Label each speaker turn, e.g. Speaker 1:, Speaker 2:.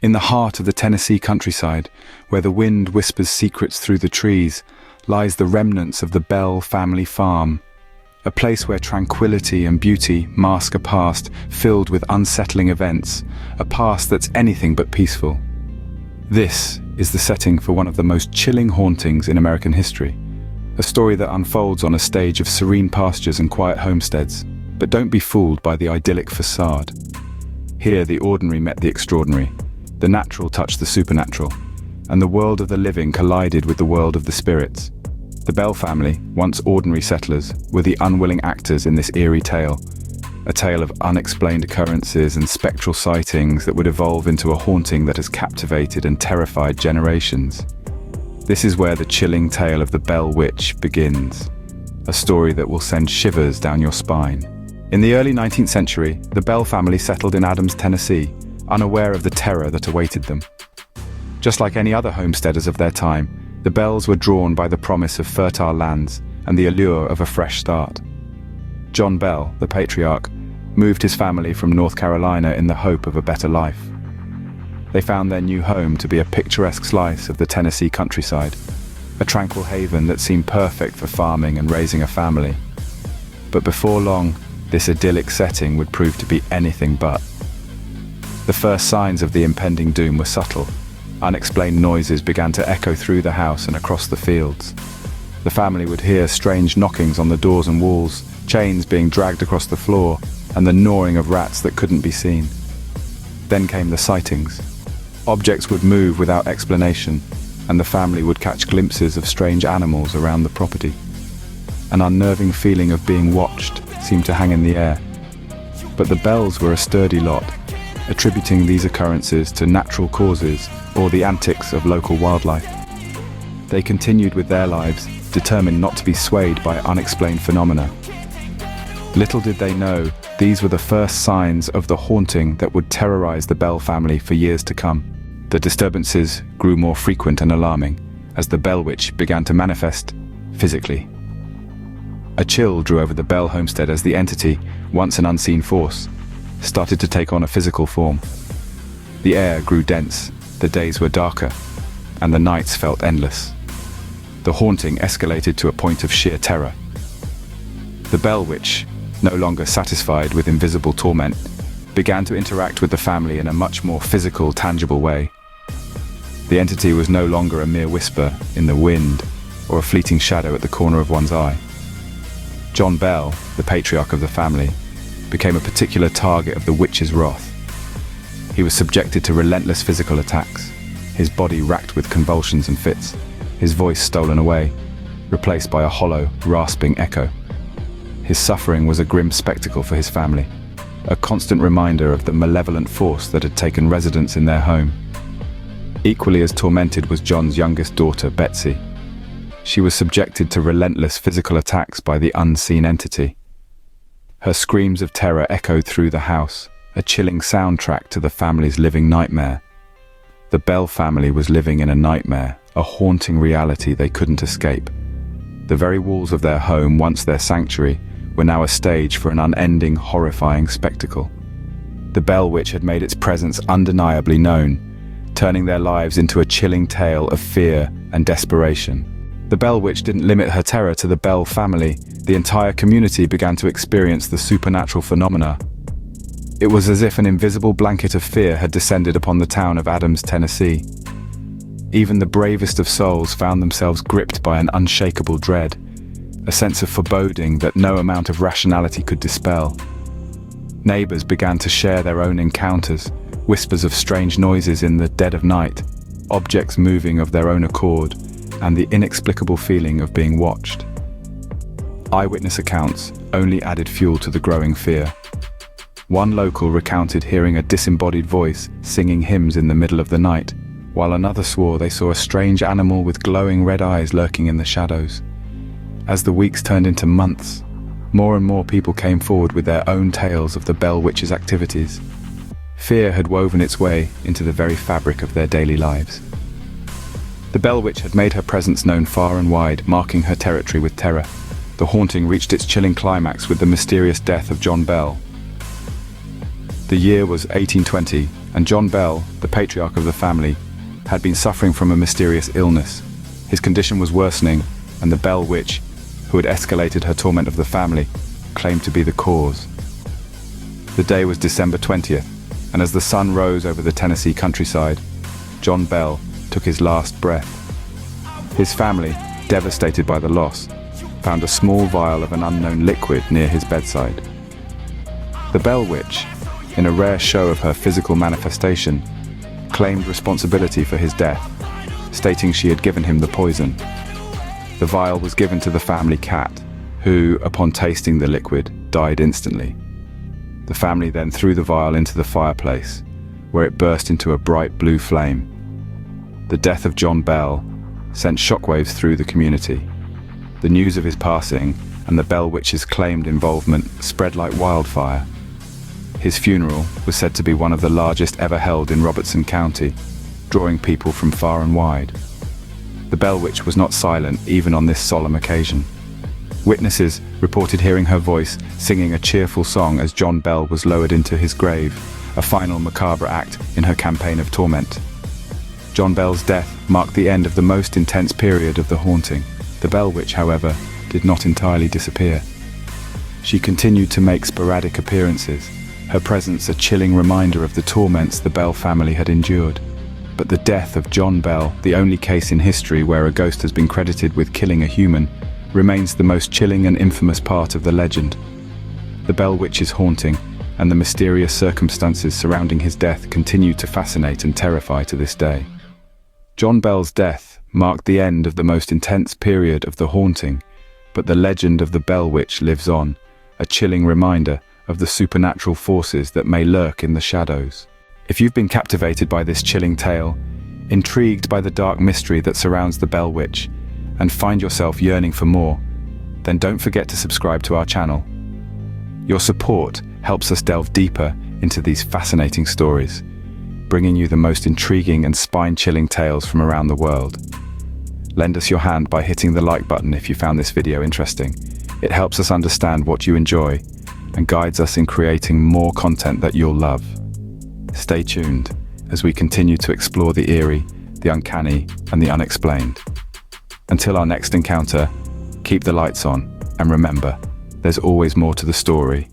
Speaker 1: In the heart of the Tennessee countryside, where the wind whispers secrets through the trees, lies the remnants of the Bell family farm, a place where tranquility and beauty mask a past filled with unsettling events, a past that's anything but peaceful. This is the setting for one of the most chilling hauntings in American history, a story that unfolds on a stage of serene pastures and quiet homesteads. But don't be fooled by the idyllic facade. Here the ordinary met the extraordinary, the natural touched the supernatural, and the world of the living collided with the world of the spirits. The Bell family, once ordinary settlers, were the unwilling actors in this eerie tale, a tale of unexplained occurrences and spectral sightings that would evolve into a haunting that has captivated and terrified generations. This is where the chilling tale of the Bell Witch begins, a story that will send shivers down your spine. In the early 19th century, the Bell family settled in Adams, Tennessee, unaware of the terror that awaited them. Just like any other homesteaders of their time, the Bells were drawn by the promise of fertile lands and the allure of a fresh start. John Bell, the patriarch, moved his family from North Carolina in the hope of a better life. They found their new home to be a picturesque slice of the Tennessee countryside, a tranquil haven that seemed perfect for farming and raising a family. But before long, this idyllic setting would prove to be anything but. The first signs of the impending doom were subtle. Unexplained noises began to echo through the house and across the fields. The family would hear strange knockings on the doors and walls, chains being dragged across the floor, and the gnawing of rats that couldn't be seen. Then came the sightings. Objects would move without explanation, and the family would catch glimpses of strange animals around the property. An unnerving feeling of being watched seemed to hang in the air. But the Bells were a sturdy lot, attributing these occurrences to natural causes or the antics of local wildlife. They continued with their lives, determined not to be swayed by unexplained phenomena. Little did they know, these were the first signs of the haunting that would terrorize the Bell family for years to come. The disturbances grew more frequent and alarming as the Bell Witch began to manifest physically. A chill drew over the Bell homestead as the entity, once an unseen force, started to take on a physical form. The air grew dense, the days were darker, and the nights felt endless. The haunting escalated to a point of sheer terror. The Bell Witch, no longer satisfied with invisible torment, began to interact with the family in a much more physical, tangible way. The entity was no longer a mere whisper in the wind or a fleeting shadow at the corner of one's eye. John Bell, the patriarch of the family, became a particular target of the witch's wrath. He was subjected to relentless physical attacks, his body racked with convulsions and fits, his voice stolen away, replaced by a hollow, rasping echo. His suffering was a grim spectacle for his family, a constant reminder of the malevolent force that had taken residence in their home. Equally as tormented was John's youngest daughter, Betsy. She was subjected to relentless physical attacks by the unseen entity. Her screams of terror echoed through the house, a chilling soundtrack to the family's living nightmare. The Bell family was living in a nightmare, a haunting reality they couldn't escape. The very walls of their home, once their sanctuary, were now a stage for an unending, horrifying spectacle. The Bell Witch had made its presence undeniably known, turning their lives into a chilling tale of fear and desperation. The Bell Witch didn't limit her terror to the Bell family. The entire community began to experience the supernatural phenomena. It was as if an invisible blanket of fear had descended upon the town of Adams, Tennessee. Even the bravest of souls found themselves gripped by an unshakable dread, a sense of foreboding that no amount of rationality could dispel. Neighbors began to share their own encounters, whispers of strange noises in the dead of night, objects moving of their own accord, and the inexplicable feeling of being watched. Eyewitness accounts only added fuel to the growing fear. One local recounted hearing a disembodied voice singing hymns in the middle of the night, while another swore they saw a strange animal with glowing red eyes lurking in the shadows. As the weeks turned into months, more and more people came forward with their own tales of the Bell Witch's activities. Fear had woven its way into the very fabric of their daily lives. The Bell Witch had made her presence known far and wide, marking her territory with terror. The haunting reached its chilling climax with the mysterious death of John Bell. The year was 1820, and John Bell, the patriarch of the family, had been suffering from a mysterious illness. His condition was worsening, and the Bell Witch, who had escalated her torment of the family, claimed to be the cause. The day was December 20th, and as the sun rose over the Tennessee countryside, John Bell took his last breath. His family, devastated by the loss, found a small vial of an unknown liquid near his bedside. The Bell Witch, in a rare show of her physical manifestation, claimed responsibility for his death, stating she had given him the poison. The vial was given to the family cat, who, upon tasting the liquid, died instantly. The family then threw the vial into the fireplace, where it burst into a bright blue flame. The death of John Bell sent shockwaves through the community. The news of his passing and the Bell Witch's claimed involvement spread like wildfire. His funeral was said to be one of the largest ever held in Robertson County, drawing people from far and wide. The Bell Witch was not silent even on this solemn occasion. Witnesses reported hearing her voice singing a cheerful song as John Bell was lowered into his grave, a final macabre act in her campaign of torment. John Bell's death marked the end of the most intense period of the haunting. The Bell Witch, however, did not entirely disappear. She continued to make sporadic appearances, her presence a chilling reminder of the torments the Bell family had endured. But the death of John Bell, the only case in history where a ghost has been credited with killing a human, remains the most chilling and infamous part of the legend. The Bell Witch's haunting and the mysterious circumstances surrounding his death continue to fascinate and terrify to this day. John Bell's death marked the end of the most intense period of the haunting, but the legend of the Bell Witch lives on, a chilling reminder of the supernatural forces that may lurk in the shadows. If you've been captivated by this chilling tale, intrigued by the dark mystery that surrounds the Bell Witch, and find yourself yearning for more, then don't forget to subscribe to our channel. Your support helps us delve deeper into these fascinating stories, bringing you the most intriguing and spine-chilling tales from around the world. Lend us your hand by hitting the like button if you found this video interesting. It helps us understand what you enjoy and guides us in creating more content that you'll love. Stay tuned as we continue to explore the eerie, the uncanny, and the unexplained. Until our next encounter, keep the lights on, and remember, there's always more to the story.